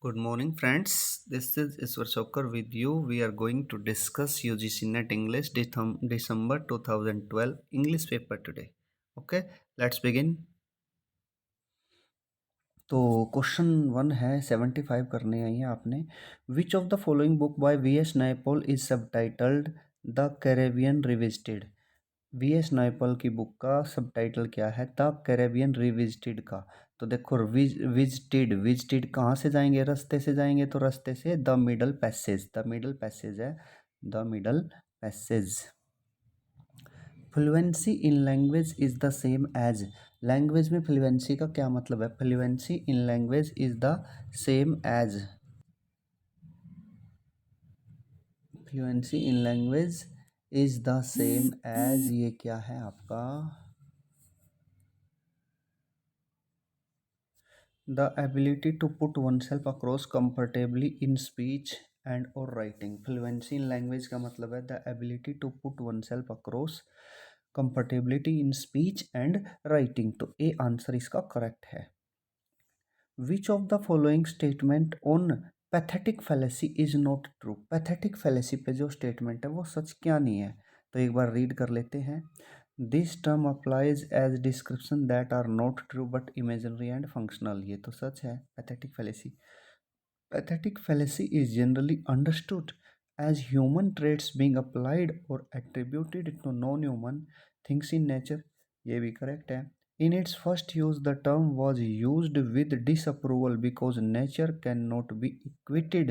Good morning, friends. This is Iswar Chokar with you. We are going to discuss UGC Net English December 2012 English paper today. Okay, let's begin. तो question 1 है 75 करने आई है आपने. Which of the following book by V S Naipaul is subtitled the Caribbean revisited. V S Naipaul की book का subtitle क्या है? द कैरेबियन रिविजिटेड का. तो देखो विजिटेड विजिटेड कहाँ से जाएंगे? रास्ते से जाएंगे, तो रास्ते से the middle passage. The middle passage है the middle passage. Fluency in language is the same as. Language में फ्लुएंसी का क्या मतलब है? Fluency in language is the same as. Fluency in language is the same as. ये क्या है आपका? The ability to put oneself across comfortably in speech and or writing. Fluency in language का मतलब है the ability to put oneself across comfortability in speech and writing. तो A answer इसका correct है. विच of the following statement on pathetic fallacy is not true. Pathetic fallacy पे जो statement है वो सच क्या नहीं है? तो एक बार रीड कर लेते हैं. This term applies as description that are not true but imaginary and functional. ये तो सच है. Pathetic fallacy. Pathetic fallacy is generally understood as human traits being applied or attributed to non-human things in nature. ये भी correct है. In its first use, the term was used with disapproval because nature cannot be equated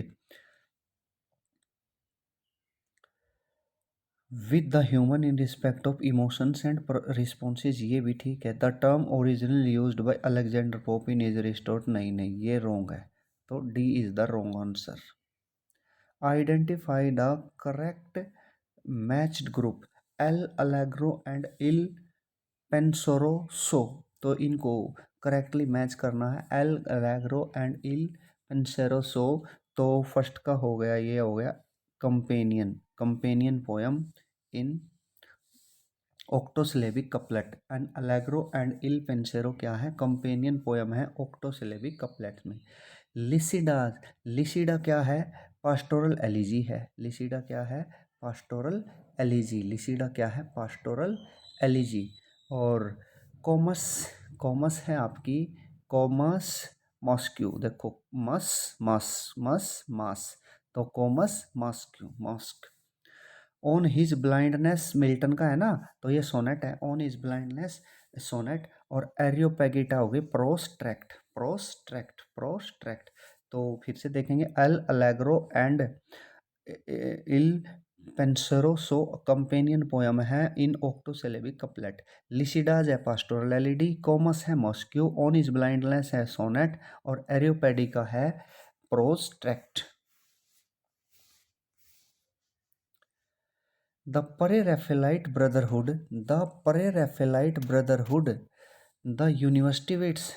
with the human in respect of emotions and responses. ये भी ठीक है. The term originally used by Alexander Pope in his restored. नहीं नहीं, ये wrong है. तो D is the wrong answer. Identify the correct matched group. L'Allegro and Il Penseroso. तो इनको करेक्टली मैच करना है. L'Allegro and Il Penseroso. तो फर्स्ट का हो गया, ये हो गया companion. Companion poem in octosyllabic couplet. And Allegro and Il Penseroso क्या है? कंपेनियन पोयम है ऑक्टोसिलेबिक कपलेट में. लिसिडा. लिसिडा क्या है? पास्टोरल एलिजी है. लिसिडा क्या है? Pastoral elegy. लिसिडा क्या है? Pastoral elegy. और कॉमस. कॉमस है आपकी कॉमस मॉस्क्यू. देखो मस मस मस मास. तो कॉमस मॉस्क्यू mosque. On his blindness Milton का है ना, तो ये सोनेट है. On his blindness sonnet. और एरियोपेगिटा हो गई प्रोस्ट्रैक्ट. प्रोस्ट्रैक्ट प्रोस्ट्रैक्ट. तो फिर से देखेंगे. L'Allegro and Il Penseroso so companion poem है इन ऑक्टोसिलेबिक कपलेट. लिसिडाज है पास्टोरल एलिडी. कॉमस है मॉस्क्यू. ऑन हिज ब्लाइंडनेस है सोनेट. और एरियोपेडिका है prose tract. The pre-Raphaelite brotherhood. The pre-Raphaelite brotherhood. The university wits.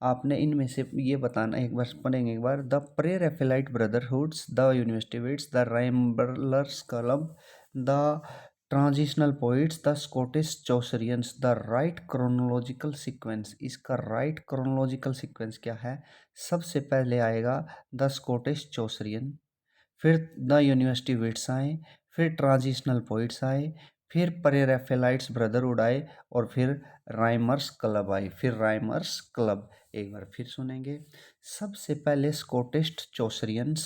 आपने इनमें से ये बताना. एक बार पढ़ेंगे एक बार. The pre-Raphaelite brotherhoods. The university wits. The rhymers club. The transitional poets. The Scottish Chaucerians. The right chronological sequence. इसका राइट क्रोनोलॉजिकल सीक्वेंस क्या है? सबसे पहले आएगा द स्कॉटिश चौसरियन, फिर द यूनिवर्सिटी विट्स आए, फिर ट्रांजिशनल पोइट्स आए, फिर प्रे-रैफेलाइट्स ब्रदरहुड आए, और फिर राइमर्स क्लब आई. फिर राइमर्स क्लब. एक बार फिर सुनेंगे. सबसे पहले स्कॉटिश चौसरियंस,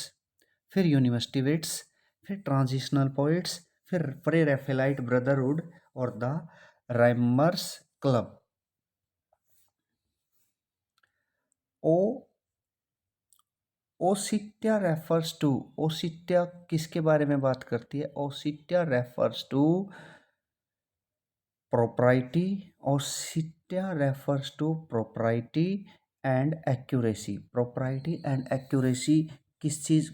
फिर यूनिवर्सिटी विट्स, फिर ट्रांजिशनल पोइट्स, फिर प्रे-रैफेलाइट ब्रदरहुड और द राइमर्स क्लब. ओ ओसिट्या रेफर्स टू. ओसिट्या किसके बारे में बात करती है? ओसिट्या रेफर्स टू प्रोप्राइटी. ओसिट्या refers to propriety and accuracy. Propriety and accuracy किस चीज़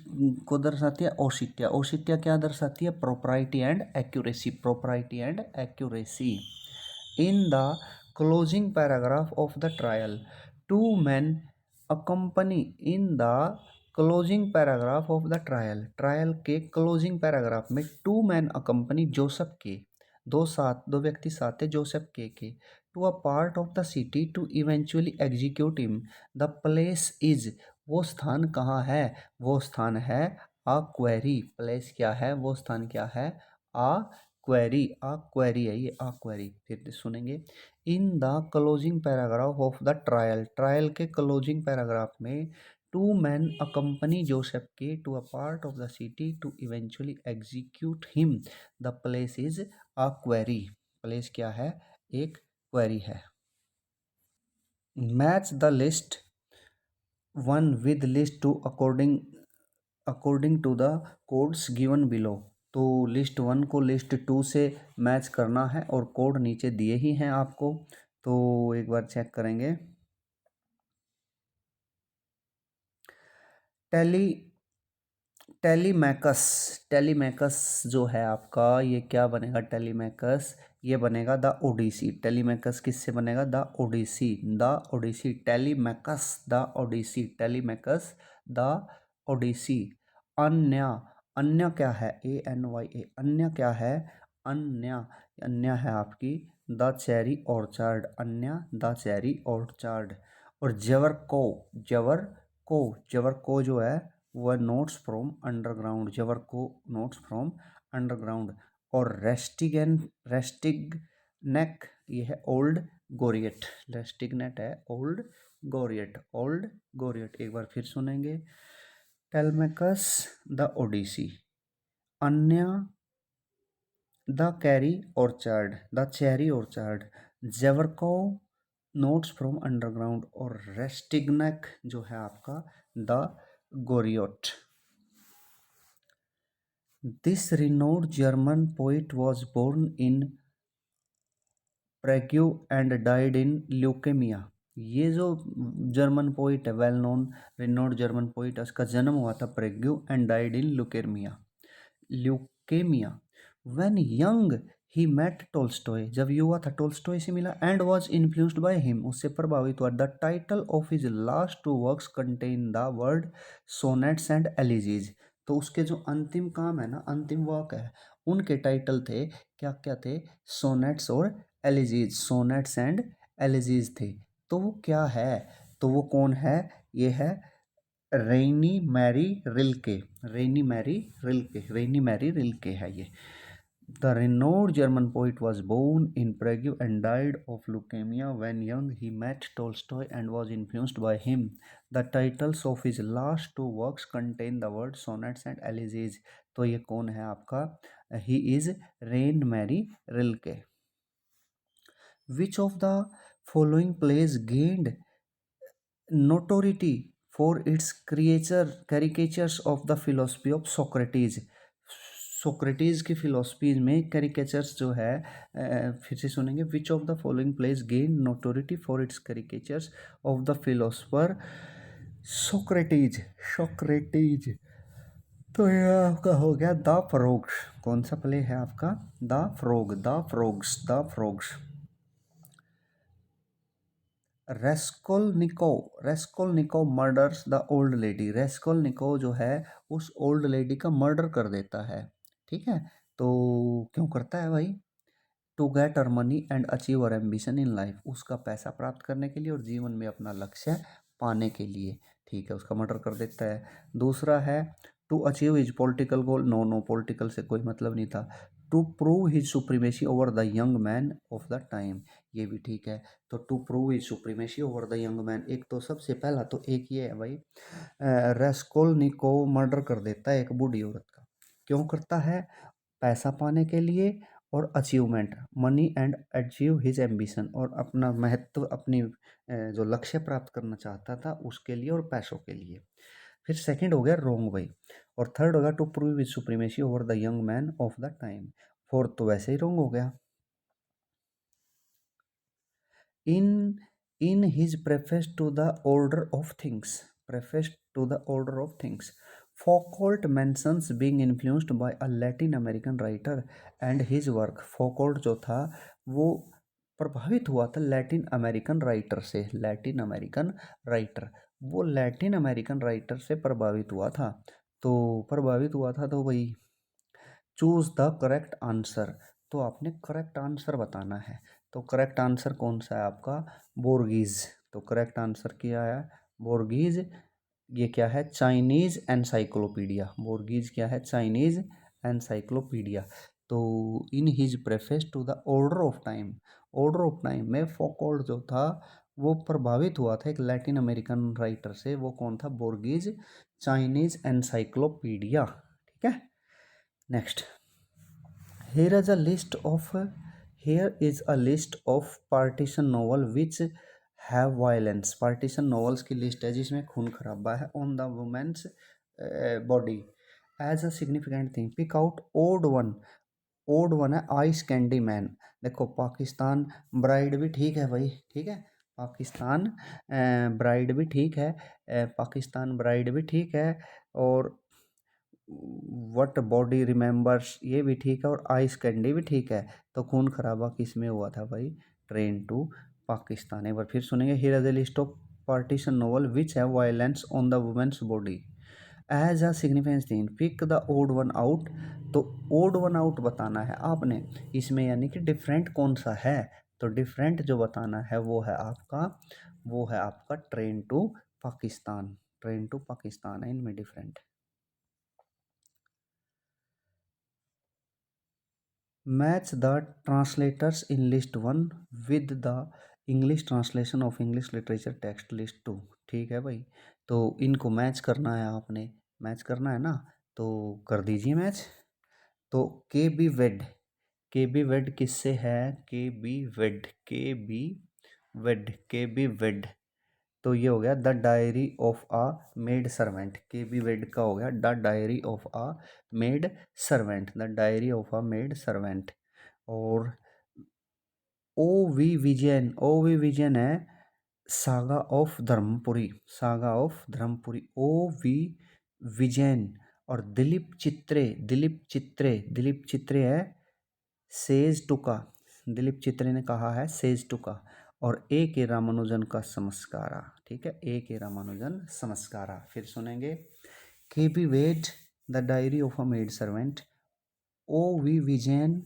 को दर्शाती है? ओसिट्या. ओसिट्या क्या दर्शाती है? Propriety and accuracy. Propriety and accuracy. In the closing paragraph of the trial, two man accompany. In the closing paragraph of the trial. Trial के closing paragraph में two man accompany Joseph K. दो व्यक्ति साथ थे Joseph K. To a part of the city to eventually execute him. The place is. वो स्थान कहाँ है? वो स्थान है आ क्वेरी। प्लेस क्या है? वो स्थान क्या है? आ क्वेरी। आ क्वेरी है ये, आ क्वेरी। फिर सुनेंगे। In the closing paragraph of the trial, trial के क्लोजिंग पैराग्राफ में two man accompany Joseph K to a part of the city to eventually execute him. The place is a query. Place क्या है? एक query है। Match the list one with list two according to the codes given below. तो list one को list two से match करना है और कोड नीचे दिए ही हैं आपको, तो एक बार चेक करेंगे। टेली टेलीमैकस। टेलीमैकस जो है आपका, ये क्या बनेगा? टेलीमैकस ये बनेगा द ओडिसी। टेलीमैकस किससे बनेगा? The Odyssey. The Odyssey Telemachus the Odyssey. Telemachus the Odyssey. Anya, Anya क्या है? ANYA। अन्य क्या है? अन्य, अन्य है आपकी द चेरी ऑर्चार्ड। अन्य द चेरी ऑर्चार्ड। और जवर को, जवर को, जवर को जो है वह नोट्स फ्रॉम अंडरग्राउंड। जवर को नोट्स फ्रॉम अंडरग्राउंड। और रेस्टिगन, रेस्टिग नेक ये है ओल्ड गोरियट। रेस्टिगनेट है ओल्ड गोरियट, ओल्ड गोरियट। एक बार फिर सुनेंगे। Telemachus the Odyssey. Anya the cherry orchard, the cherry orchard. जेवरको नोट्स फ्रॉम अंडरग्राउंड। और रेस्टिग्नैक जो है आपका the Goriot. This renowned German poet was born in Prague and died in leukemia। ये जो जर्मन पोइट है, well known renowned German poet, उसका जन्म हुआ था Prague and died in leukaemia. Leukaemia. When young he met Tolstoy. जब युवा था टोल्स्टॉय से मिला। And was influenced by him, उससे प्रभावित हुआ। The title of his last two works contain the word sonnets and elegies. तो उसके जो अंतिम काम है ना, अंतिम वर्क है, उनके टाइटल थे, क्या क्या थे? सोनेट्स और एलिजीज। सोनेट्स एंड एलिजीज थे। तो वो क्या है? तो वो कौन है? ये है रेनी मैरी रिल्के। रेनी मैरी रिल्के, रेनी मैरी रिल्के है ये। The renowned German poet was born in Prague and died of leukemia. When young, he met Tolstoy and was influenced by him. The titles of his last two works contain the words sonnets and elegies। तो ये कौन है आपका? He is Rain Mary Rilke। Which of the following plays gained notoriety for its caricatures of the philosophy of Socrates। Socrates की philosophies में caricatures जो है, फिर से सुनेंगे। Which of the following plays gain notoriety for its caricatures of the philosopher Socrates. Socrates. तो ये आपका हो गया द फ्रोग्स। कौन सा प्ले है आपका? The frog, the frogs, the frogs. Raskolnikov, Raskolnikov murders the old lady. Raskolnikov जो है उस ओल्ड लेडी का मर्डर कर देता है। ठीक है, तो क्यों करता है भाई? To get our money and achieve our ambition in life. उसका पैसा प्राप्त करने के लिए और जीवन में अपना लक्ष्य पाने के लिए। ठीक है, उसका मर्डर कर देता है। दूसरा है to achieve his political goal. No no, political से कोई मतलब नहीं था। To prove his supremacy over the young man of the time. ये भी ठीक है। तो to prove his supremacy over the young man, एक तो सबसे पहला तो एक ये है भाई, रेस्कोलनिकोव मर्डर कर देता है एक बूढ़ी औरत का। क्यों करता है? पैसा पाने के लिए और achievement, money and achieve his ambition, और अपना महत्व, अपनी जो लक्ष्य प्राप्त करना चाहता था उसके लिए और पैसों के लिए। फिर सेकंड हो गया रोंग भाई। और थर्ड हो गया to prove his supremacy over the young man of the time. Fourth तो वैसे ही रोंग हो गया। in in his preface to the order of things, preface to the order of things, Foucault mentions being influenced by a Latin American writer and his work। Foucault जो था वो प्रभावित हुआ था लैटिन अमेरिकन राइटर से। Latin American writer, वो Latin American writer से प्रभावित हुआ था। तो प्रभावित हुआ था तो भाई चूज द करेक्ट आंसर। तो आपने करेक्ट आंसर बताना है। तो करेक्ट आंसर कौन सा है आपका? बोर्गीज। तो करेक्ट आंसर क्या है? बोर्गीज ये क्या है, चाइनीज़ एनसाइक्लोपीडिया। बोर्गीज क्या है, चाइनीज़ एनसाइक्लोपीडिया। तो in his preface to the order of time में फौकॉल्ट जो था वो प्रभावित हुआ था एक लैटिन अमेरिकन राइटर से। वो कौन था, बोर्गीज, चाइनीज़ एनसाइक्लोपीडिया। ठीक है, next, here is a list of here is a list of partition novel which have violence। partition novels की लिस्ट है जिसमें खून खराबा है। on the woman's body as a significant thing, pick out odd one है ice candy man. देखो Pakistan bride भी ठीक है भाई, ठीक है, पाकिस्तान ब्राइड भी ठीक है, पाकिस्तान ब्राइड भी ठीक है, और वट बॉडी रिमेंबर्स ये भी ठीक है, और आइस कैंडी भी ठीक है। तो खून खराबा किस में हुआ था भाई, ट्रेन टू पाकिस्तान। एक बार फिर सुनेंगे, here is a list of partition novel which have violence on the women's body as a significance thing, pick the odd one out. तो ओड वन आउट बताना है आपने इसमें, यानी कि डिफरेंट कौन सा है। तो डिफरेंट जो बताना है वो है आपका train to Pakistan. Train to Pakistan है इनमें different. Match the translators in list one with the English translation of English literature text list two. ठीक है भाई, तो इनको मैच करना है आपने, मैच करना है ना, तो कर दीजिए मैच। तो के बी वेड किससे है, के बी वेड, तो ये हो गया the diary of a maid servant. K B Vaid का हो गया the diary of a maid servant, the diary of a maid servant. और ओ वी विजयन है saga of Dharmapuri, saga of Dharmapuri, O V Vijayan. और दिलीप चित्रे है सेज टुका, दिलीप चित्रे ने कहा है सेज टुका। और ए के रामानुजन का समस्कारा। ठीक है, ए के रामानुजन समस्कारा। फिर सुनेंगे, K B Vaid the diary of a maid servant, O V Vijayan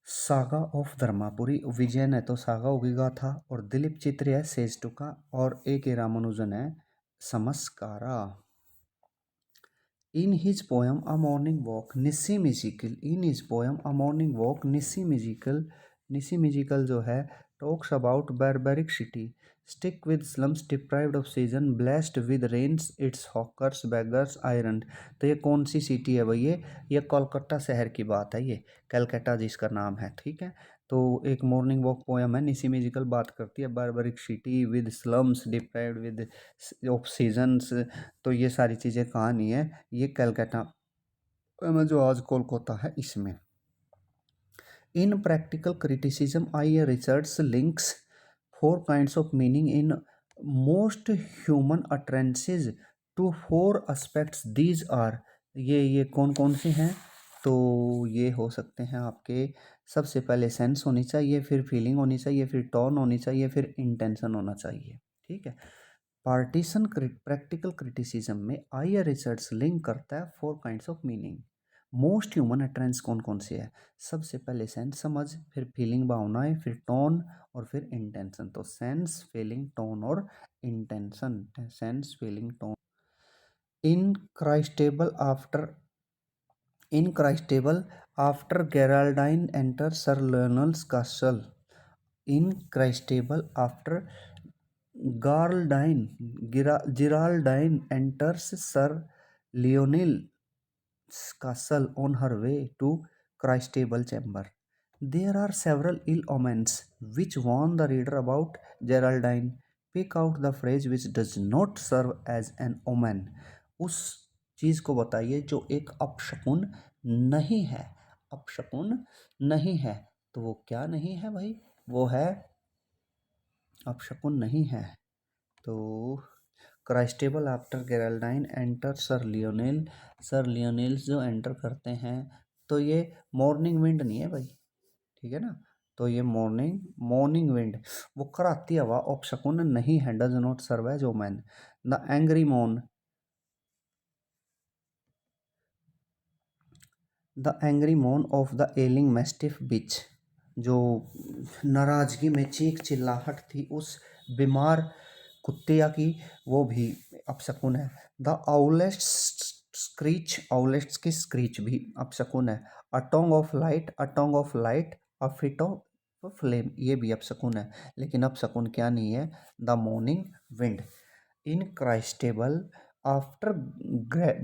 saga of Dharmapuri. Vijayan है तो सागा होगी गाथा, और दिलीप चित्रे है सेज टुका, और ए के रामानुजन है समस्कारा। In his poem A Morning Walk, Nissi Musical, in his poem A Morning Walk, Nissi Musical जो है talks about barbaric city, stick with slums deprived of season, blessed with rains, its hawkers, beggars, ironed। तो ये कौन सी city है भाई, ये कोलकाता शहर की बात है, ये कलकत्ता जिसका नाम है। ठीक है, तो एक मॉर्निंग वॉक पोएम है, निसी म्यूजिकल बात करती है barbaric city with slums deprived with of seasons. तो ये सारी चीज़ें कहानी है ये कलकत्ता में जो आज कोलकाता है इसमें। In practical criticism I Richards links four kinds of meaning in most human utterances to four aspects, these are. ये कौन कौन से हैं, तो ये हो सकते हैं आपके, सबसे पहले सेंस होनी चाहिए, फिर फीलिंग होनी चाहिए, फिर टोन होनी चाहिए, फिर इंटेंशन होना चाहिए। ठीक है, पार्टीशन प्रैक्टिकल क्रिटिसिज्म में आई रिसर्च लिंक करता है four kinds of meaning. Most human utterance कौन कौन से है, सबसे पहले सेंस समझ, फिर फीलिंग भावनाएं, फिर टोन, और फिर इंटेंशन। तो सेंस फीलिंग टोन और intention, sense feeling tone. In Christabel after in Christabel after Geraldine enter Sir Leoline's castle, in Christabel after Geraldine enters Sir Lionel's castle on her way to Christable Chamber. There are several ill omens which warn the reader about Geraldine. Pick out the phrase which does not serve as an omen. उस चीज को बताइए जो एक अपशकुन नहीं है, अपशकुन नहीं है। तो वो क्या नहीं है भाई, वो है अपशकुन नहीं है। तो क्राइस्टेबल आफ्टर गेराल्डाइन एंटर सर लियोनेल्स जो एंटर करते हैं, तो ये मॉर्निंग विंड नहीं है भाई, ठीक है ना। तो ये मॉर्निंग विंड, वो कराती हवा अपशकुन नहीं है, does not serve as omen. The angry moan of the ailing mastiff bitch, जो नाराजगी में चीख चिल्लाहट थी उस बीमार कुत्तिया की, वो भी अपशकुन है। द आउलेट्स स्क्रीच, आउलेट्स की स्क्रीच भी अपशकुन है। A tongue of light, a tongue of light, a fit of flame, ये भी अपशकुन है। लेकिन अपशकुन क्या नहीं है? The morning wind. In Christabel, after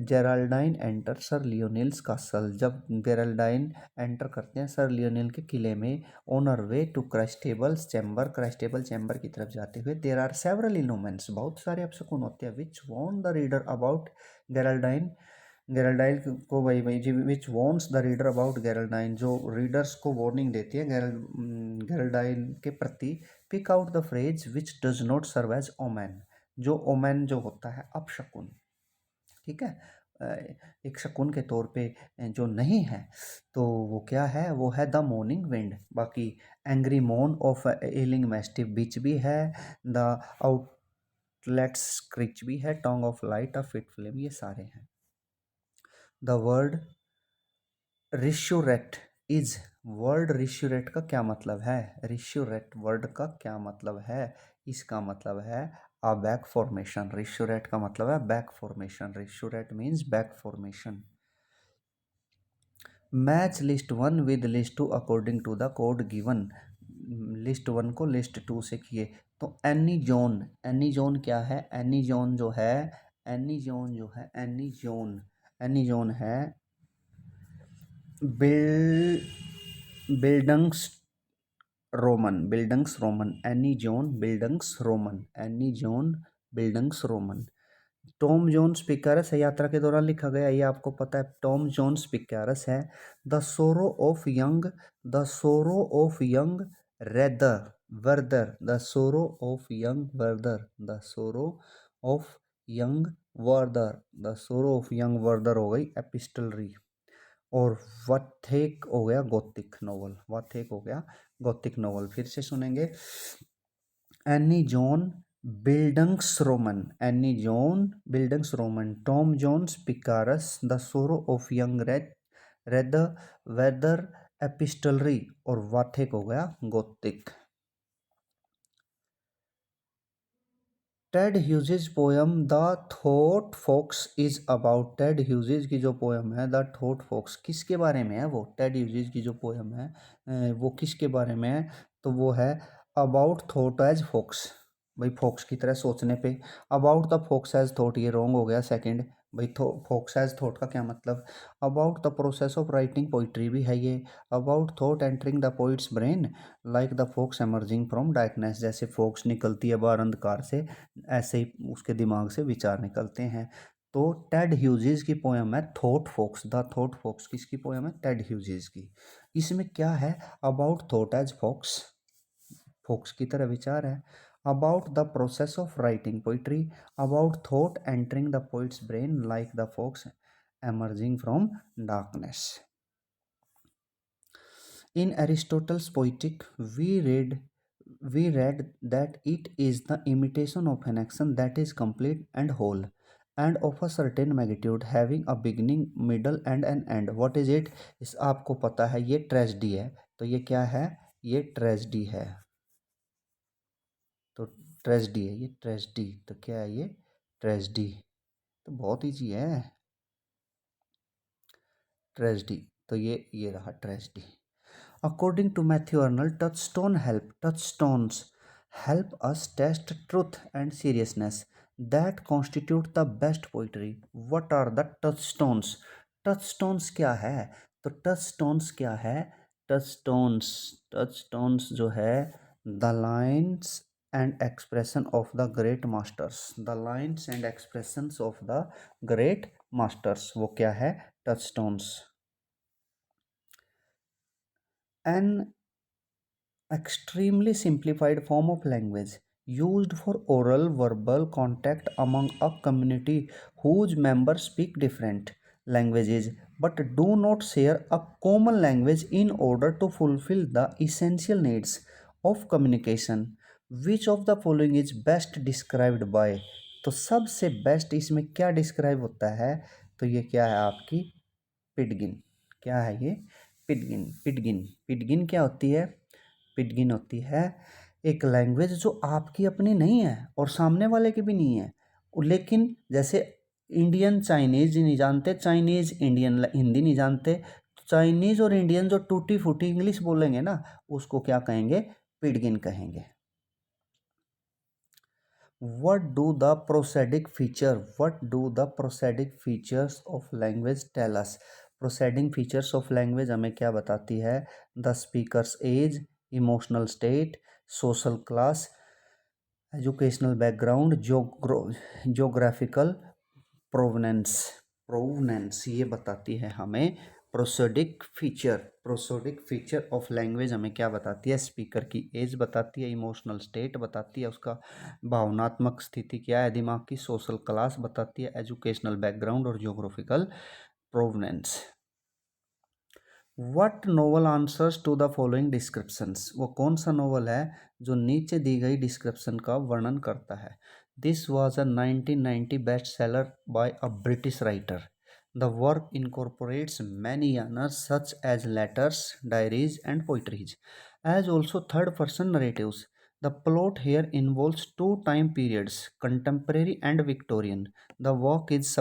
Geraldine enter Sir Leoline's castle, जब गेराल्डाइन एंटर करते हैं सर लियोनिल के किले में, on her way to Christabel's chamber, Christabel chamber की तरफ जाते हुए, देर आर सेवरल इनोमेंट्स, बहुत सारे अपशकुन होते हैं, which warn the reader about Geraldine, Geraldine को वही वही जी, which warns the reader about Geraldine, जो रीडर्स को वार्निंग देती है गेराल्डाइन के प्रति। Pick out the phrase which does not serve as omen, जो ओमेन जो होता है अपशकुन, ठीक है, एक शकुन के तौर पे जो नहीं है, तो वो क्या है? वो है द मॉर्निंग विंड। बाकी angry moan of ailing mastiff bitch भी है, द आउटलेट्स स्क्रिच भी है, tongue of light, a fit flame, ये सारे हैं। The word resurrect is, word resurrect का क्या मतलब है? रिश्योरेट वर्ड का क्या मतलब है? इसका मतलब है अ बैक फॉर्मेशन। रिश्योरेट का मतलब है back formation. Resurrect means back formation. Match list one with list two according to the code given, list one को लिस्ट टू से किए। तो एनी जोन, एनी जोन क्या है? एनी जोन जो है, एनी जोन जो है, एनी जोन, एनी जोन है bildungsroman, bildungsroman, Annie John bildungsroman, Annie John bildungsroman. Tom Jones picaresque है, यात्रा के दौरान लिखा गया, ये आपको पता है, टॉम जोन्स पिकारस है। The sorrow of young, the sorrow of young rather वर्दर, the sorrow of young वर्दर, the sorrow of young वर्दर, the sorrow of young वर्दर हो गई एपिस्टलरी। और वाथेक हो गया गॉथिक नॉवल, वाथेक हो गया गॉथिक नॉवल। फिर से सुनेंगे। Annie John bildungsroman, Annie John bildungsroman, Tom Jones picaresque, the sorrow of young Werther epistolary, और वाथेक हो गया gothic. Ted Hughes poem the thought fox is about, Ted Hughes की जो poem है the thought fox, किसके बारे में है? वो टेड ह्यूजेज की जो पोयम है वो किसके बारे में है? तो वो है अबाउट थॉट एज फॉक्स, भाई फॉक्स की तरह सोचने पे। About the fox as thought, ये रॉन्ग हो गया सेकंड, भाई फॉक्स एज थॉट का क्या मतलब? About the process of writing poetry भी है ये। About thought entering the poet's brain like the fox emerging from darkness, जैसे फॉक्स निकलती है बाहर अंधकार से, ऐसे ही उसके दिमाग से विचार निकलते हैं। तो टेड ह्यूजेस की पोयम है thought fox, the thought fox किसकी पोयम है? टेड ह्यूजेस की। इसमें क्या है? About thought as fox, fox की तरह विचार है। About the process of writing poetry, about thought entering the poet's brain like the fox emerging from darkness. In Aristotle's Poetic, we read that it is the imitation of an action that is complete and whole, and of a certain magnitude, having a beginning, middle and an end. What is it? इस आपको पता है, ये tragedy है। तो ये क्या है? ये ट्रेजेडी है। तो ट्रेजेडी है ये, ट्रेजेडी। तो क्या है ये? ट्रेजेडी। तो बहुत ईजी है ट्रेजेडी। तो ये रहा tragedy. According to Matthew Arnold, touchstones help us test truth and seriousness that constitute the best poetry. What are the touchstones? Touchstones क्या है? तो touchstones क्या है? touchstones जो है the lines and expression of the great masters, the lines and expressions of the great masters, वो क्या है? touchstones। An extremely simplified form of language used for oral verbal contact among a community whose members speak different languages but do not share a common language in order to fulfill the essential needs of communication. Which of the following is best described by? तो सबसे best इसमें क्या describe होता है? तो ये क्या है आपकी पिडगिन। क्या है ये? पिडगिन। पिडगिन, पिडगिन क्या होती है? पिडगिन होती है एक लैंग्वेज जो आपकी अपनी नहीं है और सामने वाले की भी नहीं है, लेकिन जैसे इंडियन चाइनीज नहीं जानते, चाइनीज इंडियन हिंदी नहीं जानते, तो चाइनीज और इंडियन जो टूटी फूटी इंग्लिश बोलेंगे ना, उसको क्या कहेंगे? पिडगिन कहेंगे। What do the prosodic features of language tell us? Prosodic features of language हमें क्या बताती है? The speaker's age, emotional state, social class, educational background, geographical प्रोवनेंस ये बताती है हमें। प्रोसोडिक फीचर ऑफ लैंग्वेज हमें क्या बताती है? स्पीकर की एज बताती है, इमोशनल स्टेट बताती है, उसका भावनात्मक स्थिति क्या है दिमाग की, सोशल क्लास बताती है, एजुकेशनल बैकग्राउंड और geographical provenance. What novel answers to the following descriptions? वो कौन सा नोवेल है जो नीचे दी गई डिस्क्रिप्शन का वर्णन करता है? This was a 1990 best seller by a British writer. The work incorporates many genres such as letters, diaries, and poetries, as also third-person narratives. The plot here involves two time periods, contemporary and Victorian. The work is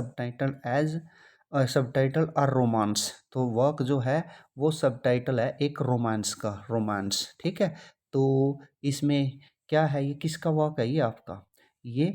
subtitle और romance. तो work जो है वो subtitle है एक romance का, romance, ठीक है। तो इसमें क्या है, ये किसका वर्क है? ये आपका, ये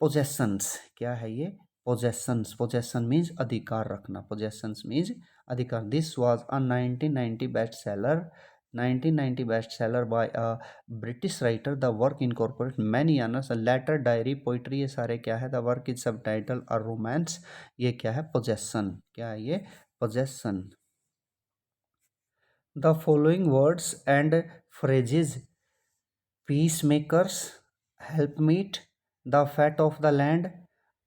पोजेशंस, क्या है ये? पोजेशंस। पोजेशन मीन्स अधिकार रखना, पोजेशंस मीन्स अधिकार। This was a 1990 best seller, 1990 best seller by a British writer. The work incorporate many genres, letter, diary, poetry, ये सारे क्या है? द वर्क इज सबटाइटल और रोमांस। ये क्या है? पोजेशन। क्या है ये? Possession. The following words and phrases: peacemakers, helpmeet, the fat of the land,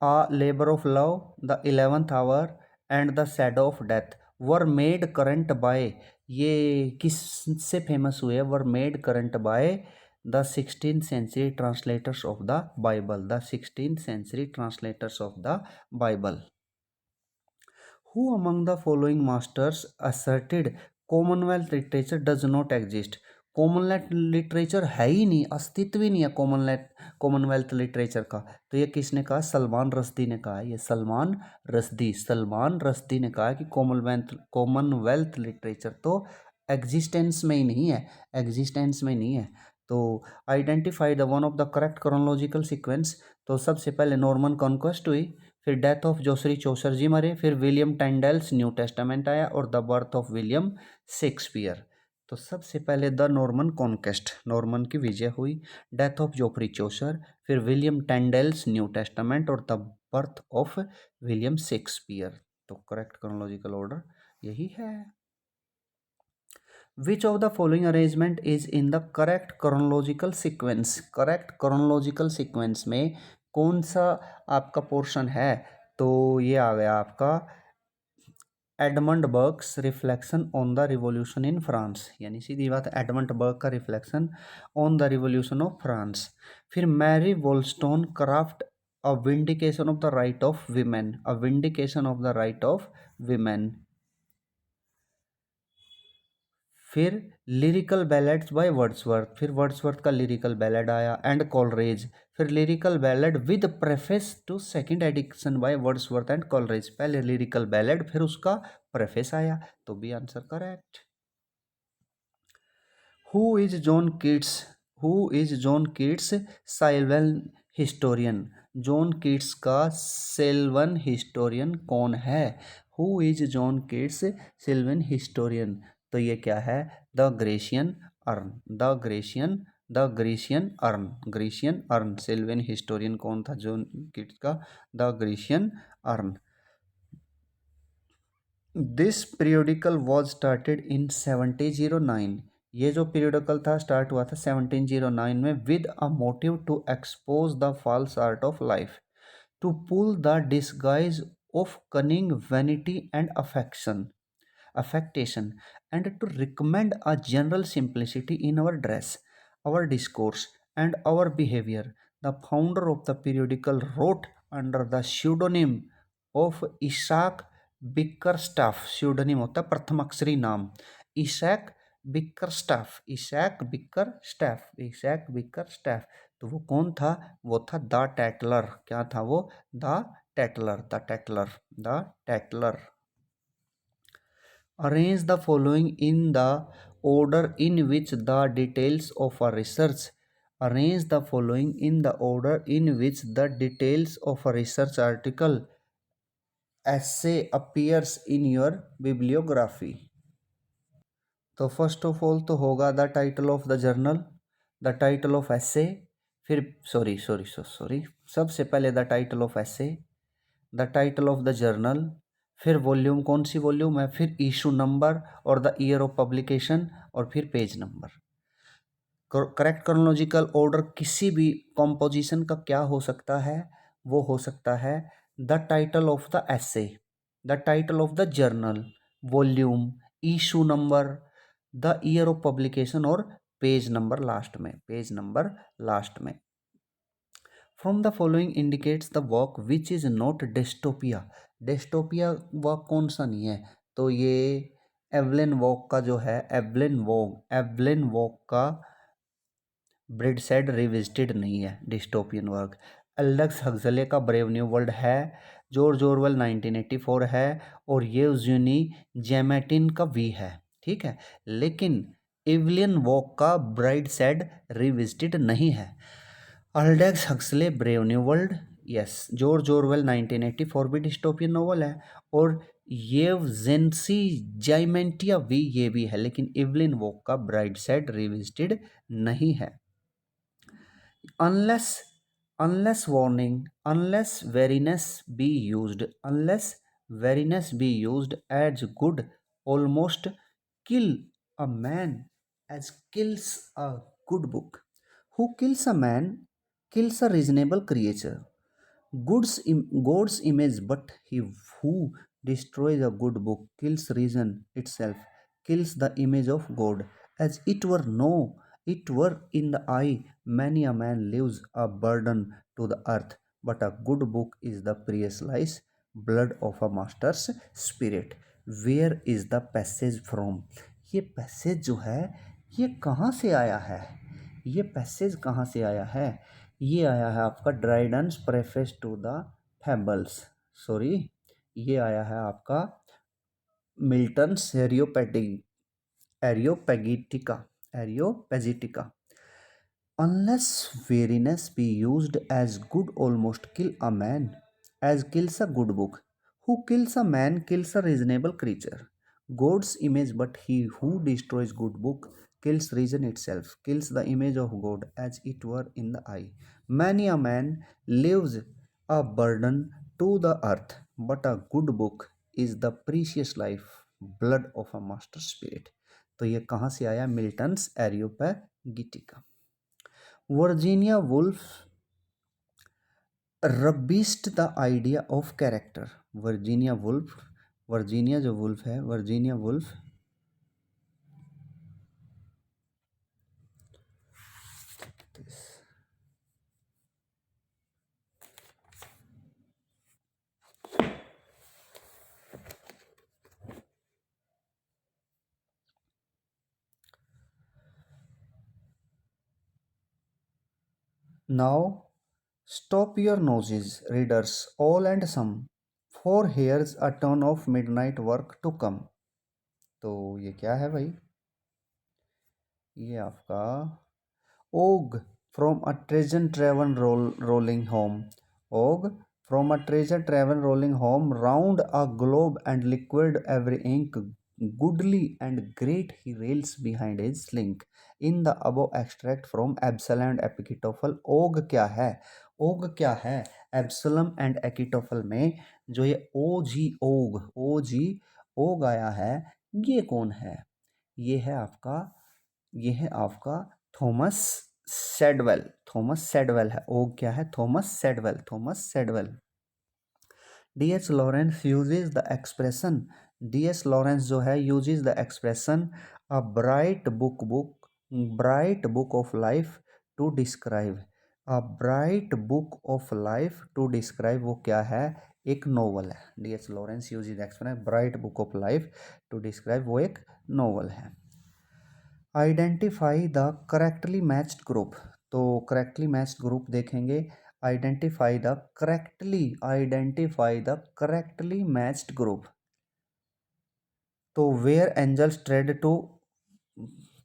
a labor of love, the 11th hour, and the shadow of death were made current by, ये किससे famous हुए? Were made current by the 16th century translators of the Bible, the 16th century translators of the Bible. Who among the following masters asserted Commonwealth literature does not exist? Commonwealth literature है ही नहीं, अस्तित्व ही नहीं है Commonwealth literature का। तो ये किसने कहा? सलमान रश्दी ने कहा है। ये सलमान रश्दी ने कहा है कि कॉमनवेल्थ लिटरेचर तो एग्जिस्टेंस में ही नहीं है, एग्जिस्टेंस में नहीं है। तो identify the one of the correct chronological sequence. तो सबसे पहले नॉर्मन कॉन्क्वेस्ट हुई, फिर डेथ ऑफ जोसरी चौसर जी मरे, फिर विलियम टेंडल्स न्यू टेस्टामेंट आया, और the birth of William Shakespeare. तो सबसे पहले द नॉर्मन कॉन्क्वेस्ट, नॉर्मन की विजय हुई, डेथ ऑफ जोफरी चौसर, फिर विलियम टेंडल्स न्यू टेस्टामेंट, और the birth of William Shakespeare. तो करेक्ट क्रोनोलॉजिकल ऑर्डर यही है। विच of the following arrangement is in the correct chronological sequence? Correct chronological sequence में कौन सा आपका पोर्शन है? तो ये आ गया आपका Edmund Burke's reflection on the revolution in France, यानी सीधी बात एडमंड बर्ग का reflection on the revolution of France. फिर Mary Wollstonecraft a vindication of the right of women, a vindication of the right of women. फिर lyrical ballads by Wordsworth, फिर Wordsworth का lyrical ballad आया, and Coleridge. फिर lyrical ballad with preface to second edition by Wordsworth and Coleridge. पहले lyrical ballad फिर उसका preface आया, तो भी answer correct. Who is John Keats? Who is John Keats sylvan historian? John Keats का sylvan historian कौन है? Who is John Keats sylvan historian? तो ये क्या है? The Grecian urn, Grecian urn sylvan historian कौन था जॉन कीट्स का? The Grecian urn. This periodical was started in 1709। ये जो पीरियोडिकल था स्टार्ट हुआ था 1709 में, with a motive to expose the false art of life, to pull the disguise of cunning vanity and affectation, and to recommend a general simplicity in our dress, our discourse, and our behavior. The founder of the periodical wrote under the pseudonym of Isaac Bickerstaff, pseudonym होता है प्रथम अक्षरी नाम, Isaac Bickerstaff, Isaac Bickerstaff। तो वो कौन था? वो था द टैटलर। क्या था वो? The Tatler, the Tatler, the Tatler. Arrange the following in the order in which the details of a research. Arrange the following in the order in which the details of a research article essay appears in your bibliography. तो first of all तो होगा the title of the journal, the title of essay, फिर sorry सबसे पहले the title of essay, the title of the journal, फिर volume, कौन सी volume है, फिर इशू नंबर और द ईयर ऑफ पब्लिकेशन, और फिर page number. Correct chronological order किसी भी कॉम्पोजिशन का क्या हो सकता है? वो हो सकता है the title of the essay, the title of the journal, volume, issue number, the year of publication और पेज नंबर लास्ट में, पेज नंबर लास्ट में। From the following indicates the work which is not dystopia. Dystopia work कौन सा नहीं है? तो ये Evelyn walk का जो है, एवलिन वॉक का ब्रिड सेड रिविजिटेड नहीं है डिस्टोपियन वर्क। एल्डक्स हक्सले का ब्रेव न्यू वर्ल्ड है, जॉर्ज ऑरवेल 1984 है, और यूजिनी जेमेटिन का वी है, ठीक है। लेकिन एवलियन वॉक का ब्राइड सेड रिविजिटेड नहीं है। Aldous Huxley brave new world, yes. George Orwell 1984 भी डिस्टोपियन नोवेल है, और येवजेंसी जाइमेंटिया वी ये भी है, लेकिन एवलिन वॉक का ब्राइड सेड रिविजिटेड नहीं है। unless unless warning, unless wariness be used, unless wariness be used as good almost kill a man as kills a good book. Who kills a man kills a reasonable creature. God's image, but he who destroys a good book kills reason itself, kills the image of God. As it were no, it were in the eye, many a man leaves a burden to the earth, but a good book is the priceless blood of a master's spirit. Where is the passage from? ये passage जो है ये कहाँ से आया है? ये passage कहाँ से आया है? ये आया है आपका Dryden's preface to the fables, sorry, ये आया है आपका Milton's Areopagitica. Unless weariness be used as good almost kill a man, as kills a good book. Who kills a man kills a reasonable creature. God's image, but he who destroys good book kills reason itself, kills the image of God as it were in the eye. Many a man leaves a burden to the earth, but a good book is the precious life blood of a master spirit. तो ये कहाँ से आया? Milton's Areopagitica. Virginia Woolf rubbished the idea of character. Virginia जो Woolf है, Virginia Woolf Now stop your noses, readers, all and some, for here's a turn of midnight work to come. तो ये क्या है भाई? ये आपका Og from a treasure travel rolling home. Og from a treasure travel rolling home, round a globe and liquid every ink, goodly and great he rails behind his slink. In the above extract from Absalom and Achitophel. Og क्या है? Og क्या है? Absalom and Achitophel में जो ये og आया है, ये कौन है? ये है आपका थॉमस सेडवेल है। ओ क्या है? Thomas Shadwell. D H. Lawrence uses the expression, D H. Lawrence जो है uses the expression a bright book of life to describe, a bright book of life to describe. वो क्या है? एक नोवेल है। D H. Lawrence uses the expression bright book of life to describe, वो एक novel है। Identify the correctly matched group. तो correctly matched group देखेंगे, identify the correctly matched group. तो where angels tread to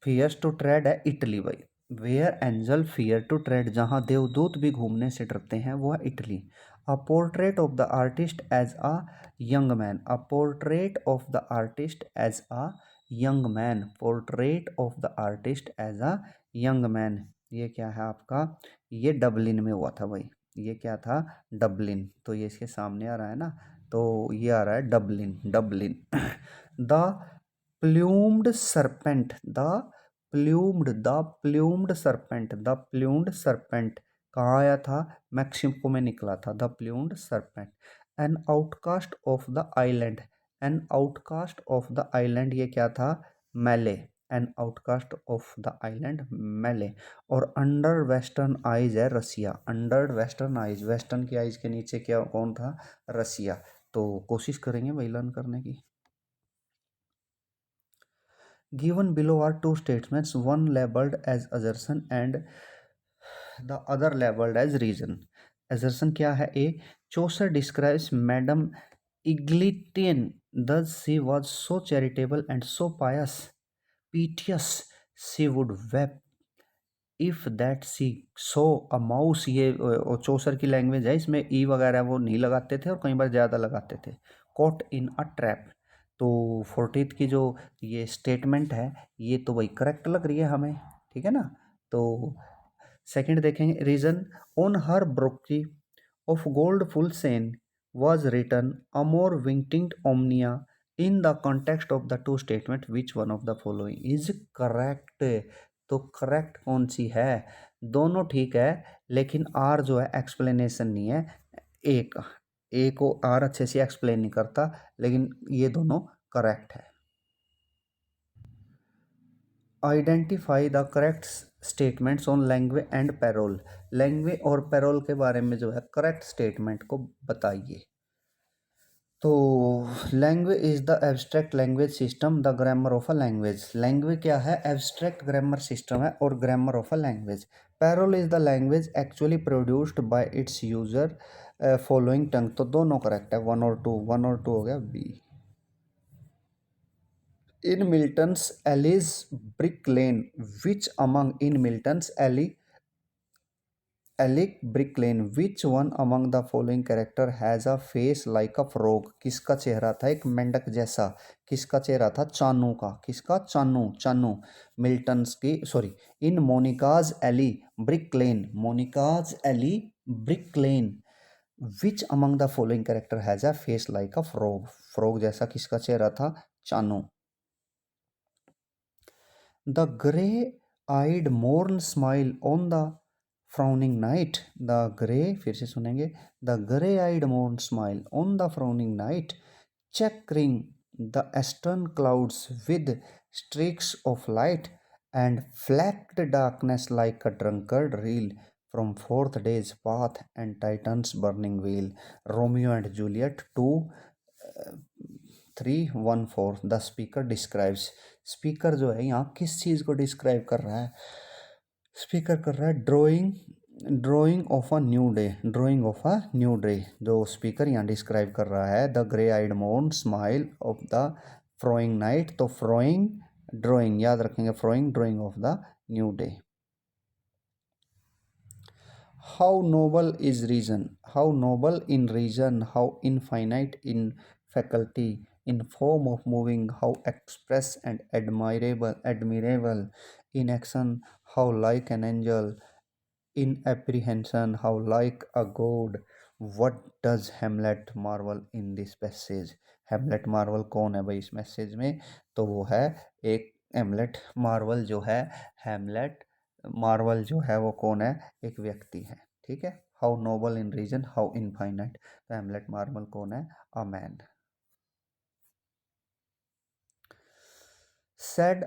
fears to tread है Italy भाई। Where angel fear to tread, जहाँ देवदूत भी घूमने से डरते हैं, वो है Italy. A portrait of the artist as a young man, a portrait of the artist as a young man, portrait of the artist as a young man. ये क्या है आपका, ये डबलिन में हुआ था भाई। ये क्या था, डबलिन। तो ये इसके सामने आ रहा है ना, तो ये आ रहा है Dublin, Dublin. The plumed serpent, the plumed serpent कहाँ आया था, मैक्सिको में निकला था the plumed serpent. An outcast of the island, an outcast of the island, ये क्या था, Malay, an outcast of the island Malay. और अंडर वेस्टर्न आइज है Russia, under western eyes, western की आइज के नीचे क्या कौन था, रसिया। तो कोशिश करेंगे वही लर्न करने की। Given below are two statements, one labeled as assertion and the other labeled as reason. Assertion क्या है, A. Chaucer describes Madame Eglantine, thus she was so charitable and so pious, piteous, she would weep if that she saw a mouse. ये Chaucer की language है, इसमें ई वगैरह वो नहीं लगाते थे और कई बार ज़्यादा लगाते थे। कॉट इन अ ट्रैप, तो 40th की जो ये स्टेटमेंट है, ये तो वही करेक्ट लग रही है हमें, ठीक है ना। तो सेकंड देखेंगे, रीजन ऑन हर ब्रोकी ऑफ गोल्ड फुल सेन was written amor vinctit omnia in the context of the two statement, which one of the following is correct। तो करेक्ट कौन सी है, दोनों ठीक है, लेकिन आर जो है एक्सप्लेनेशन नहीं है। एक ए को आर अच्छे से एक्सप्लेन नहीं करता, लेकिन ये दोनों करेक्ट है। Identify the correct statements on language and parole, language और पैरोल के बारे में जो है करेक्ट स्टेटमेंट को बताइए। तो language is the abstract language system, the grammar of a language. Language क्या है, एब्स्ट्रैक्ट ग्रामर सिस्टम है और grammar of a language. Parole is the language actually produced by its user following tongue. तो दोनों correct है, one और to, one और two हो गया B. In Milton's Ali's Brick Lane, which among, in Milton's Ali Ali's Brick Lane, which one among the following character has a face like a frog. किसका चेहरा था एक मेंढक जैसा, किसका चेहरा था, चानू का, किसका, चानू, चानू। मिल्टन्स की sorry, in Monica's Ali Brick Lane, Monica's Ali Brick Lane, which among the following character has a face like a frog, frog जैसा किसका चेहरा था, Chanu. The grey-eyed morn smile on the frowning night. The grey, फिर से सुनेंगे, the grey-eyed morn smile on the frowning night, checkering the eastern clouds with streaks of light, and flecked darkness like a drunkard reel from fourth day's path and Titan's burning wheel. Romeo and Juliet 2:3-1-4। The speaker describes, speaker जो है यहाँ किस चीज़ को describe कर रहा है, speaker कर रहा है drawing, drawing of a new day, drawing of a new day. जो स्पीकर यहाँ डिस्क्राइब कर रहा है, the grey eyed moon smile of the frowning night, तो फ्रोइंग ड्राइंग याद रखेंगे, frowning drawing of the new day. How noble is reason, how noble in reason, how infinite in faculty, in form of moving, how express and admirable in action, how like an angel, in apprehension, how like a god. What does Hamlet marvel in this passage? Hamlet marvel कौन है भाई इस message में, तो वो है एक हेमलेट Marvel जो है, हेमलेट मार्वल जो है वो कौन है, एक व्यक्ति है, ठीक है। How noble in reason, how infinite, तो हेमलेट मार्वल कौन है, a man. Said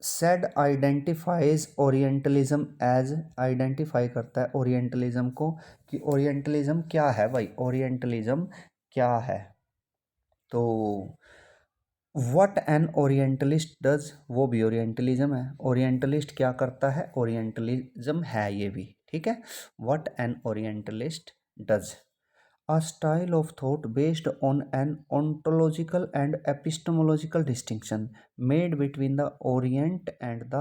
Said identifies orientalism as, identify करता है ओरिएंटलिज्म को, कि ओरिएंटलिज्म क्या है भाई, ओरिएंटलिज्म क्या है। तो व्हाट एन ओरिएंटलिस्ट डज, वो भी ओरिएंटलिज्म है। ओरिएंटलिस्ट क्या करता है, ओरिएंटलिज्म है ये भी, ठीक है। What an orientalist does, a style of thought based on an ontological and epistemological distinction made between the Orient and the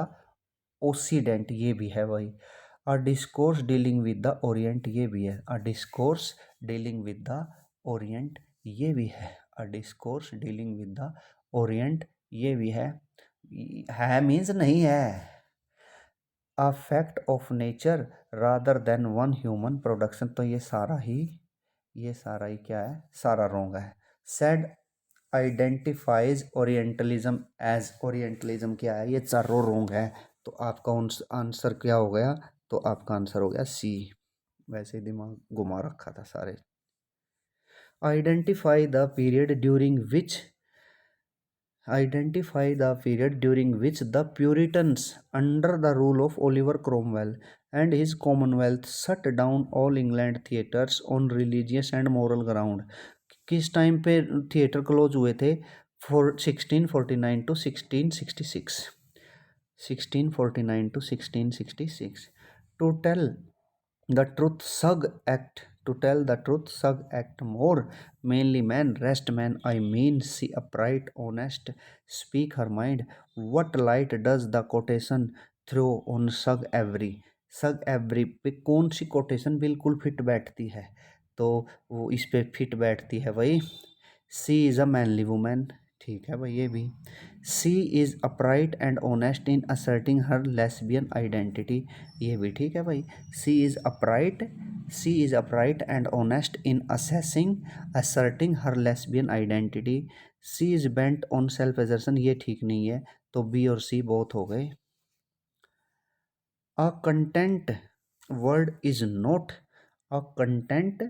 Occident, ये भी है भाई। a discourse dealing with the Orient, ये भी है। a discourse dealing with the Orient, ये भी है। a discourse dealing with the Orient, ये भी है मीन्स नहीं है। a fact of nature rather than one human production, तो ये सारा ही क्या है, सारा रॉन्ग है। Said identifies orientalism as, orientalism क्या है, ये चारों रॉन्ग है। तो आपका आंसर क्या हो गया, तो आपका आंसर हो गया सी। वैसे ही दिमाग घुमा रखा था सारे। Identify the period during which, identify the period during which the Puritans, under the rule of Oliver Cromwell and his Commonwealth, shut down all England theatres on religious and moral ground। किस time पे theatre close हुए थे, 1649 to 1666, 1649 to 1666। To tell the truth sug act, to tell the truth sug act more mainly man rest man, I mean she upright honest speak her mind। what light does the quotation throw on sug every, sug every पे कौन सी quotation बिल्कुल fit बैठती है, तो वो इस पे fit बैठती है भाई। She is a manly women, ठीक है भाई ये भी। She is upright and honest in asserting her lesbian identity, ये भी ठीक है भाई। She is upright, she is upright and honest in assessing asserting her lesbian identity. She is bent on self assertion, ये ठीक नहीं है, तो बी और सी बोथ हो गए। अ content word is not, a content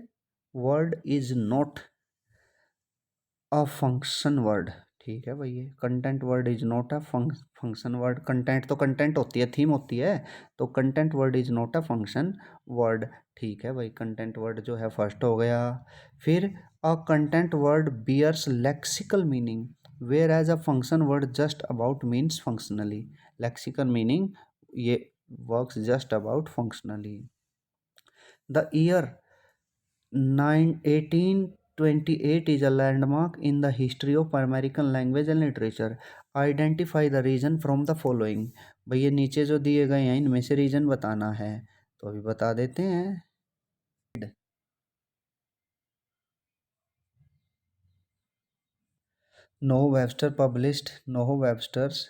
word is not a function word, ठीक है भाई। ये content word is not a function word. Content तो कंटेंट होती है, थीम होती है, तो content word is not a function word, ठीक है भाई। कंटेंट वर्ड जो है फर्स्ट हो गया। फिर a content word bears lexical meaning whereas a function word just about means functionally. Lexical meaning ये works just about functionally. The year 1828 is a landmark in the history of American language and literature. Identify the reason from the following। भाई ये नीचे जो दिए गए हैं इनमें से रीजन बताना है, तो अभी बता देते हैं। Noah Webster published, Noah Webster's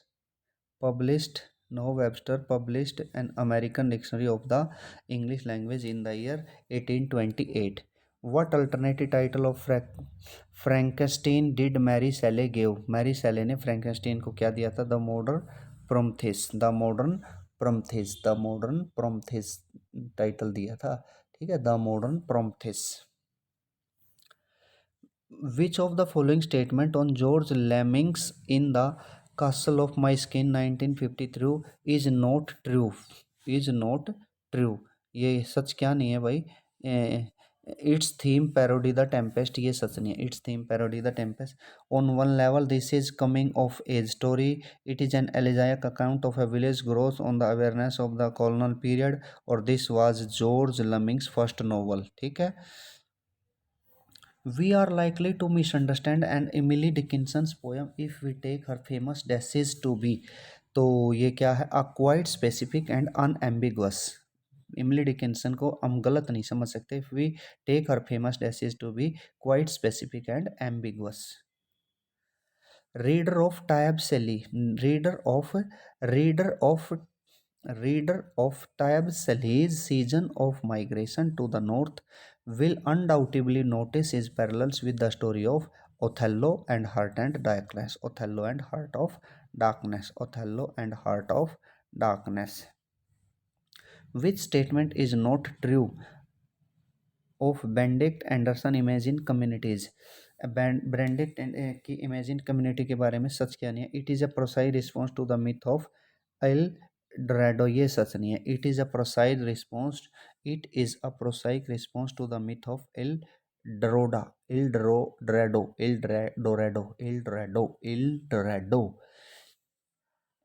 published, Noah Webster published an American dictionary of the English language in the year 1828। What alternative title of Frankenstein did Mary Shelley give? Mary Shelley ने फ्रैंकेनस्टीन को क्या दिया था? The modern Prometheus, the modern Prometheus, the modern Prometheus title दिया था, ठीक है, the modern Prometheus। Which of the following statement on George Lemmings in the Castle of My Skin 1953 is not true? Is not true, ये सच क्या नहीं है भाई। Its theme parody the tempest, ये सच नहीं है। Its theme parody the tempest. On one level this is coming of age story, it is an elegiac account of a village growth on the awareness of the colonial period, और this was George Lamming's first novel, ठीक है। We are likely to misunderstand an Emily Dickinson's poem if we take her famous dashes to be। तो ये क्या है? A quite specific and unambiguous। Emily Dickinson को हम गलत नहीं समझ सकते। If we take her famous dashes to be quite specific and ambiguous. Reader of Tayeb Salih, reader of reader of Taib Salih's season of migration to the north will undoubtedly notice his parallels with the story of Othello and Heart and Darkness, Othello and Heart of Darkness, Othello and Heart of Darkness। Which statement is not true of Benedict Anderson Imagine Communities? Benedict की imagine community के बारे में सच क्या नहीं है? It is a prosaic response to the myth of El Dorado, ये सच नहीं है। It is a prosaic response, it is a prosaic response to the myth of El Dorado, El Dorado, इल डोरेडो, इल डोरेडो, इल डोरेडो,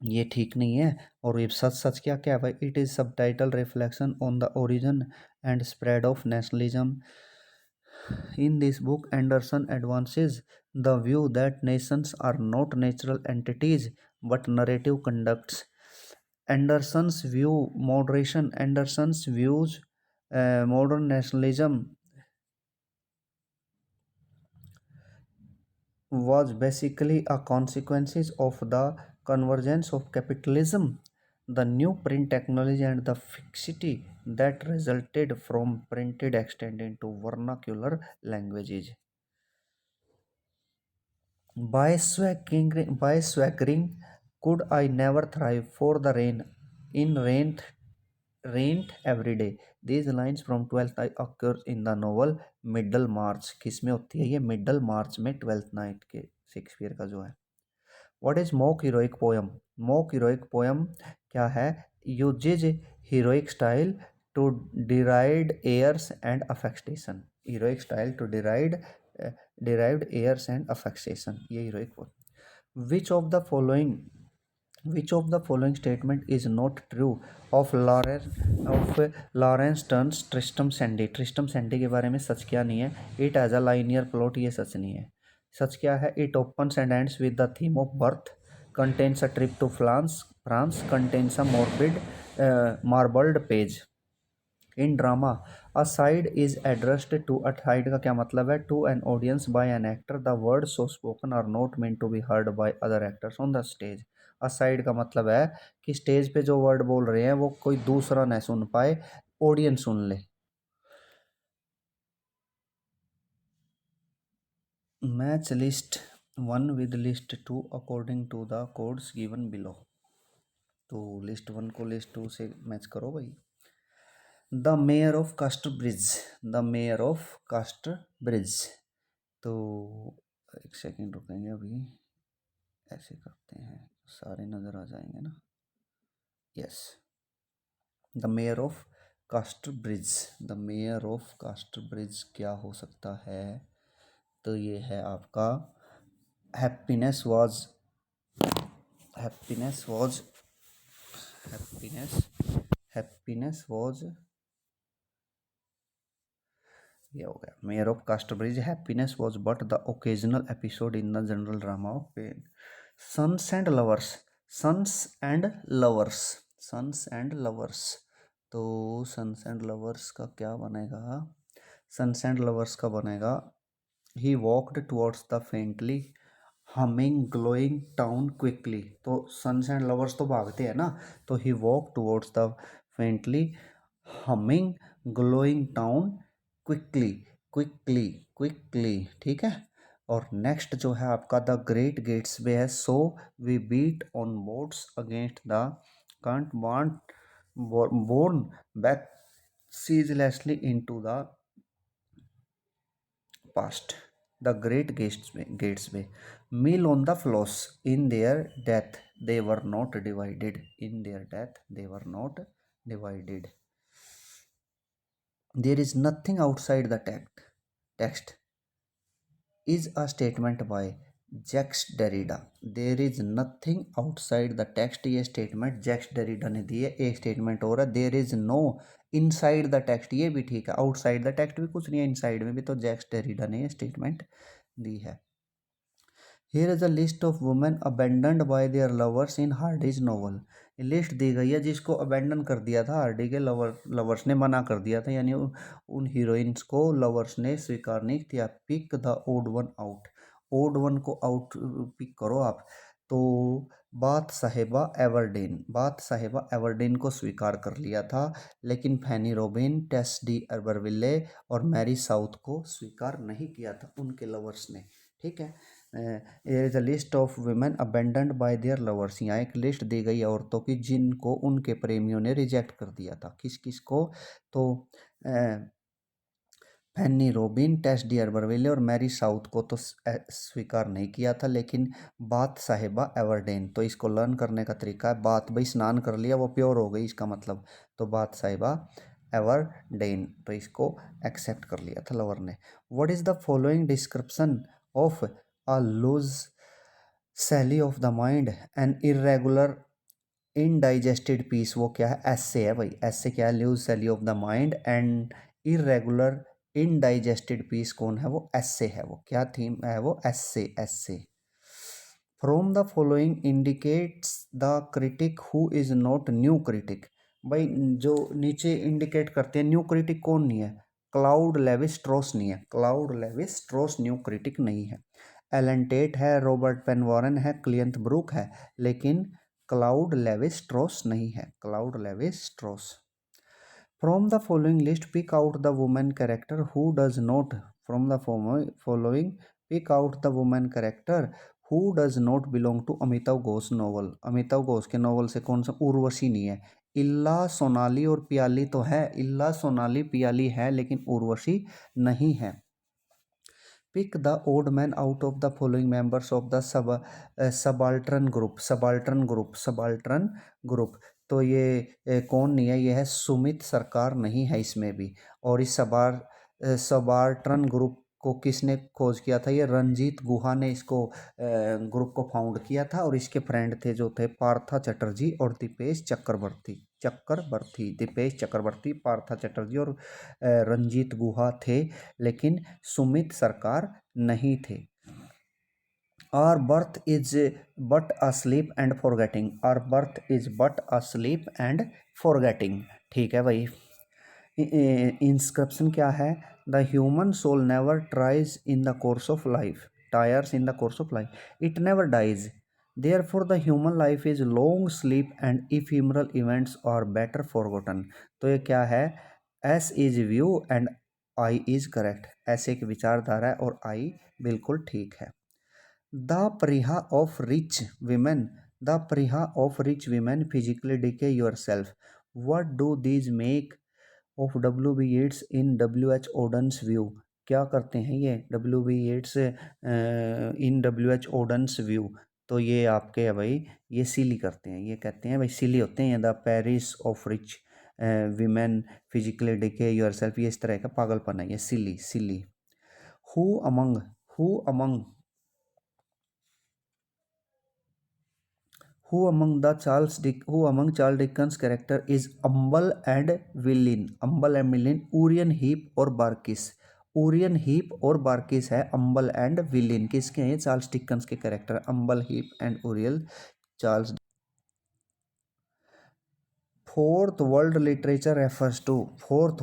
ये ठीक नहीं है। और ये सच सच क्या क्या है भाई, it is subtitle reflection on the origin and spread of nationalism. In this book, Anderson advances the view that nations are not natural entities but narrative conducts. Anderson's view, moderation, Anderson's views, modern nationalism was basically a consequences of the convergence of capitalism, the new print technology, and the fixity that resulted from printed extended into vernacular languages. By swaggering, could I never thrive for the rain in rained every day. These lines from 12th night occur in the novel Middlemarch. किस में होती है ये? Middle मार्च में twelfth night के Shakespeare का जो है। What is mock heroic poem? Mock heroic poem क्या है? Uses heroic style to deride airs and affectation. Heroic style to derived airs and affectation, ये heroic poem. Which of the following statement is not true of Laurence Sterne's Tristram Shandy? Tristram Shandy के बारे में सच क्या नहीं है? It has a linear plot, ये सच नहीं है। सच क्या है? It opens and ends with the theme of birth, contains a trip to France, contains a morbid marbled page. In drama aside is addressed to, aside का क्या मतलब है? To an audience by an actor, the word so spoken are not mean to be heard by other actors on the stage. Aside का मतलब है कि stage पे जो वर्ड बोल रहे हैं वो कोई दूसरा न सुन पाए, ऑडियंस सुन ले। Match list one with list two according to the codes given below. तो लिस्ट वन को लिस्ट टू से मैच करो भाई। The mayor of Casterbridge, the mayor of Casterbridge. तो एक सेकंड रुकेंगे, अभी ऐसे करते हैं सारे नज़र आ जाएंगे ना। Yes, the mayor of Casterbridge, the mayor of Casterbridge क्या हो सकता है? तो ये है आपका happiness was, happiness was, happiness, happiness was, ये हो गया। Mayor of Casterbridge, happiness was but the occasional episode in the general drama of pain. Sons and lovers, sons and lovers, sons and lovers. तो sons and lovers का क्या बनेगा? Sons and lovers का बनेगा he walked towards the faintly humming glowing town quickly. तो sons and lovers तो भागते हैं ना, तो he walk towards the faintly humming glowing town quickly, quickly, quickly, ठीक है। और नेक्स्ट जो है आपका द ग्रेट गेट्स वे है, so we beat on boats against the current borne back ceaselessly into the past. The great Gatsby mill on the Floss, in their death they were not divided, in their death they were not divided। there is nothing outside the text is a statement by Jacques Derrida. There is nothing outside the text, ये statement Jacques Derrida ने दी है। एक statement हो रहा है there is no inside the text, ये भी ठीक है। आउटसाइड द टेक्स्ट भी कुछ नहीं है, इनसाइड में भी, तो जैक्स डेरिडा ने ये स्टेटमेंट दी है। Here is a list of women abandoned by their lovers in Hardy's novel. लिस्ट दी गई है जिसको अबेंडन कर दिया था हार्डी के लवर्स ने, मना कर दिया था, यानी उन हीरोइंस को लवर्स ने स्वीकार नहीं किया। Pick the odd one out, odd one को आउट पिक करो आप। तो बाथ साहेबा एवरडेन, बाथ साहेबा एवरडेन को स्वीकार कर लिया था, लेकिन फैनी रोबिन, टेस डी अरबरविले और मैरी साउथ को स्वीकार नहीं किया था उनके लवर्स ने, ठीक है। Is a list of women abandoned by their lovers, यहाँ एक लिस्ट दी गई औरतों की जिनको उनके प्रेमियों ने रिजेक्ट कर दिया था। किस किस को? तो फैनी रोबिन, टेस डी अरबरविले और मैरी साउथ को तो स्वीकार नहीं किया था, लेकिन बात साहिबा एवरडेन, तो इसको लर्न करने का तरीका है, बात भाई स्नान कर लिया वो प्योर हो गई इसका मतलब, तो बात साहिबा एवरडेन, तो इसको एक्सेप्ट कर लिया था लवर ने। What is the following description of a loose sally of the mind and irregular indigested piece, वो क्या है, ऐसे है भाई, ऐसे क्या है, loose sally of the mind and irregular indigested piece कौन है, वो ऐसे है, वो क्या थीम है, वो ऐसे, ऐसे। From the following indicates the critic who is not new critic, भाई जो नीचे इंडिकेट करते हैं न्यू क्रिटिक कौन नहीं है, क्लाउड लेविस स्ट्रॉस नहीं है, Claude Levi Strauss new critic नहीं है। एलन टेट है, रॉबर्ट पेन वॉरेन है, क्लियंथ ब्रूक है, लेकिन क्लाउड लेविस स्ट्रॉस नहीं है, Claude Levi Strauss. From the following list pick out the women character who does not, from the following pick out the women character who does not belong to Amitav Ghosh novel, Amitav Ghosh के novel से कौन सा, उर्वशी नहीं है। इल्ला सोनाली और पियाली तो है, इल्ला सोनाली पियाली है, लेकिन उर्वशी नहीं है। Pick the odd man out of the following members of the subaltern group, subaltern group, subaltern group, तो ये कौन नहीं है, ये है सुमित सरकार नहीं है इसमें भी। और इस सबाल्टर्न ग्रुप को किसने खोज किया था, ये रंजीत गुहा ने इसको ग्रुप को फाउंड किया था, और इसके फ्रेंड थे जो थे पार्था चटर्जी और दीपेश चक्रवर्ती, दीपेश चक्रवर्ती, पार्था चटर्जी और रंजीत गुहा थे, लेकिन सुमित सरकार नहीं थे। Our birth is but a sleep and forgetting, our birth is but a sleep and forgetting, ठीक है भाई। इंस्क्रिप्शन क्या है, the human soul never tries in the course of life, tires in the course of life, it never dies, therefore the human life is long sleep and ephemeral events are better forgotten, तो ये क्या है, S is view and I is correct, ऐसे एक विचारधारा है और I बिल्कुल ठीक है। The pride of rich women, the pride of rich women physically decay your self, what do these make of W B Yeats in W H Auden's view, क्या करते हैं ये W B Yeats in W H Auden's view, तो ये आपके है भाई, ये सिली करते हैं, ये कहते हैं भाई सिली होते हैं, the perils of rich women physically decay your self, ये इस तरह का पागलपन है, ये silly, silly. Who among, who among who among Charles Dickens character is Umble and Willin, Umble and Willin, Urian Heep और बार्किस, ओरियन हीप और बार्किस है, अम्बल एंड विलिन किसके हैं, चार्ल्स डिकन्स के character, humble Heep and Oriel Charles. Fourth world literature refers to, fourth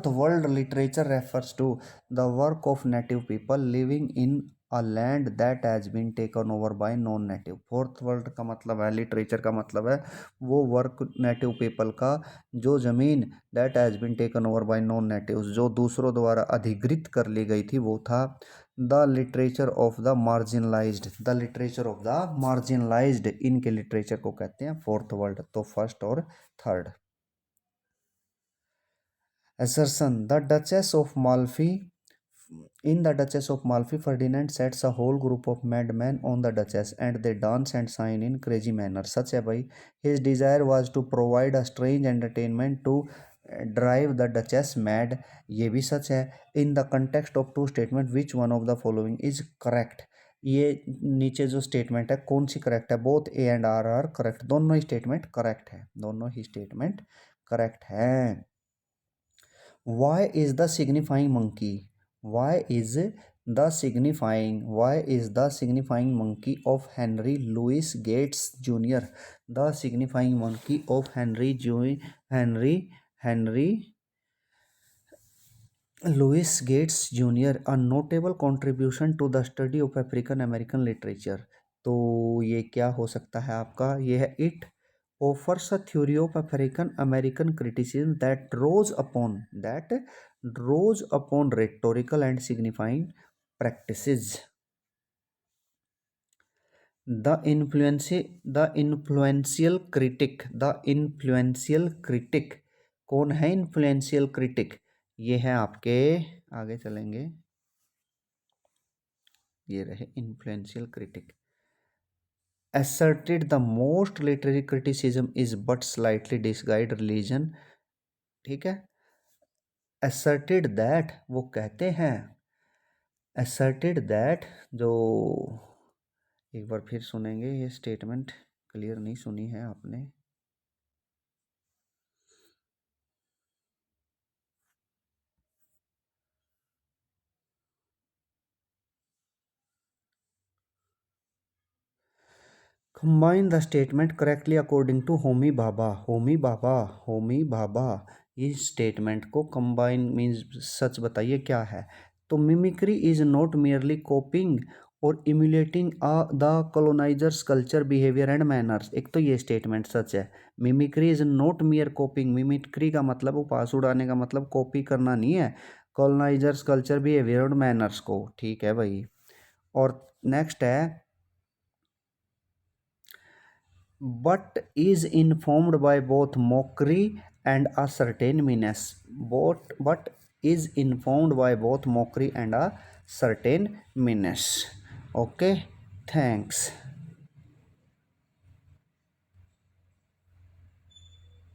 world literature refers to the work of native people living in a land that has been taken over by non native, fourth world का मतलब है, literature का मतलब है वो work native people का, जो ज़मीन that has been taken over by non native, जो दूसरों द्वारा अधिग्रहित कर ली गई थी, वो था the literature of the marginalised, the literature of the marginalised, इनके लिटरेचर को कहते हैं फोर्थ वर्ल्ड, तो फर्स्ट और third. assertion, the Duchess of Malfi, in the Duchess of Malfi, Ferdinand sets a whole group of madmen on the Duchess and they dance and sign in crazy manner, सच है भाई, his desire was to provide a strange entertainment to drive the Duchess mad, ये भी सच है। in the context of two statement which one of the following is correct, ये नीचे जो statement है कौन सी करेक्ट है, both A and R correct, दोनों ही स्टेटमेंट करेक्ट है, दोनों ही स्टेटमेंट करेक्ट है। Why is the signifying monkey? Why is the signifying monkey of Henry Louis Gates Jr. The signifying monkey of Henry Louis Gates Jr. a notable contribution to the study of African American literature. तो ये क्या हो सकता है आपका, ये है it offers a theory of African American criticism that draws upon rhetorical and signifying practices. The influential critic कौन है, influential critic, ये है आपके, आगे चलेंगे, ये रहे influential critic, asserted the most literary criticism is but slightly disguised religion ठीक है। asserted that, वो कहते हैं, asserted that, जो एक बार फिर सुनेंगे ये स्टेटमेंट, क्लियर नहीं सुनी है आपने। Combine the statement correctly according to Homi Bhabha. Homi Bhabha इस स्टेटमेंट को कंबाइन मीन्स सच बताइए क्या है। तो mimicry is not merely copying और emulating the colonisers culture behaviour and manners. एक तो ये स्टेटमेंट सच है। Mimicry is not mere copying, mimicry का मतलब उपास उड़ाने का मतलब कॉपी करना नहीं है कॉलोनाइजर्स कल्चर बिहेवियर और मैनर्स को। ठीक है भाई। और नेक्स्ट है but is informed by both mockery and a certain menace. But is informed by both mockery and a certain menace. Okay, thanks.